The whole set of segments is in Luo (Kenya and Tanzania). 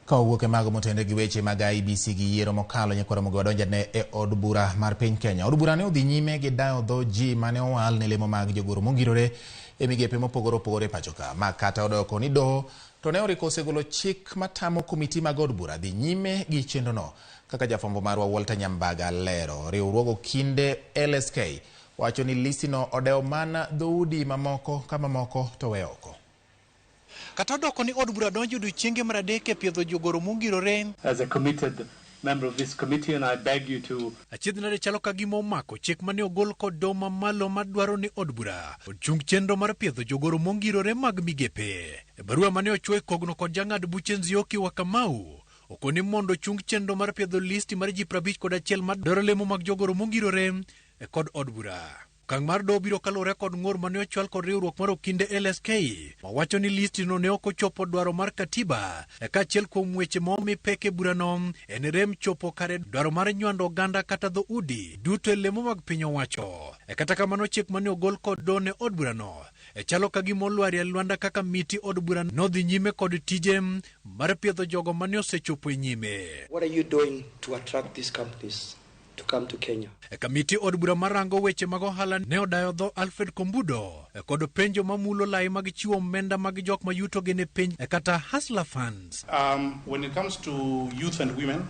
Ka owuok e mago motende gi weche mag IEBC gi yiero mokalo nyakwaro mogo donjane e od bura mar piny Kenya. Od bura ne odhi nyime gi dayo dho ji mane owal ne lemo mag jogoro mongirore e migepe mopogore opogore pacho ka. Ma kata odoko ni doho to ne oriko osegolo chik matamo komiti mag od bura dhi nyime gi chenro no. Kaka jafwambo marwa Walter Nyambaga lero, riwruogo kinde LSK wacho ni listino odewo mana dhoudi mamoko kama moko to we oko. Kata doko ni od bura donjo odiechienge mar adek e piedho jogoro mongirore. As a committed member of this committee, and I beg you to achiedhnade chalo ka gima omako chik mane ogol kod doho mamalo madwaro ni od bura ochung chenro mar piedho jogoro mongirore mag migepe. E barua mane ochwo e kogno kod jang'ad buche Nzioki Wakamau okoni mondo chung chenro mar piedho listi mar ji 51 madwaro lemo mag jogoro mongirore e kod od bura. Kang mar doho biro kalore kod ng'ur mane ochwal kod riwruok mar okinde LSK mawacho ni listino ne ok ochopo dwaro mar katiba kaachiel kuom weche momi pek e burano en rem chopo kare dwaro mar nywando oganda kata dhoudi duto e lemo mag piny owacho. Kata kamano chik mane ogol kod doho ne od burano chalo ka gima olwar e lwanda kaka miti od bura nodhi nyime kod tije mar piedho jogo mane osechopo e nyime. What are you doing to attract these companies to come to Kenya? Kamiti od bura marango weche mag ohala ne odayo dho Alfred Kombudo kod penjo mamulo lai mag chiwo omenda mag jok mayuto gene piny kata hustler funds. When it comes to youth and women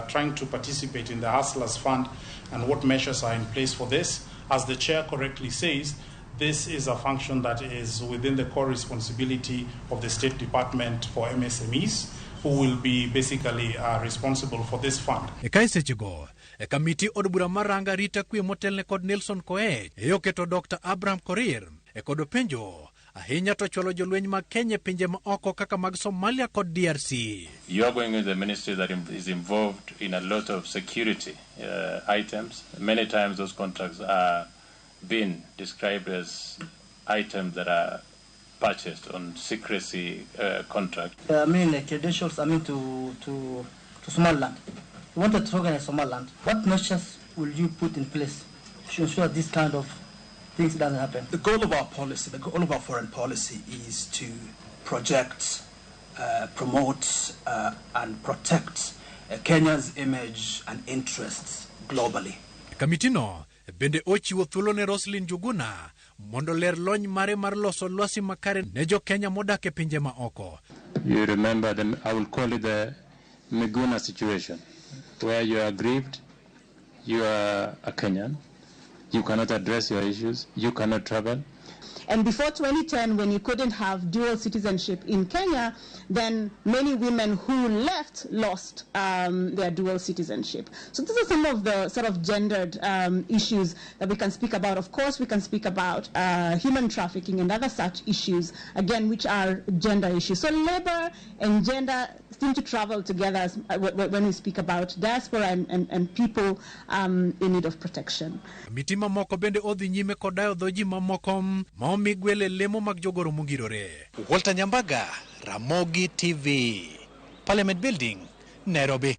trying to participate in the hustlers fund and what measures are in place for this, as the chair correctly says, this is a function that is within the core responsibility of the State Department for MSMEs, who will be basically responsible for this fund. Ekaisechego kamiti od bura maranga rita kwe motelne kod Nelson Koech yoketo Dr. Abraham Korir kod penjo ahinya to chwalo jolweny mag Kenya pinje ma oko kaka mag Somalia kod DRC. You are going with the ministry that is involved in a lot of security items. Many times those contracts are being described as items that are purchased on secrecy contract. Credentials, to Somaliland. You wanted to organize Somaliland. What measures will you put in place to ensure this kind of things doesn't happen? The goal of our policy, the goal of our foreign policy is to project, promote, and protect Kenya's image and interests globally. Kamitino bende ochiwo thuolo ne Roslyn Juguna mondo ler lony mare mar loso lwasi makare ne jo Kenya modak e pinje ma oko. You remember I will call it the Miguna situation, where you are aggrieved, you are a Kenyan, you cannot address your issues, you cannot travel. And before 2010, when you couldn't have dual citizenship in Kenya, then many women who left lost their dual citizenship. So these are some of the sort of gendered issues that we can speak about. Of course, we can speak about human trafficking and other such issues, again, which are gender issues. So labor and gender seem to travel together when we speak about diaspora and people in need of protection. Mitima moko bende odhi nyime kodayo dhoji mamoko maomi gwele lemo mag jogoro mongirore. Walter Nyambaga, Ramogi TV, Parliament Building, Nairobi.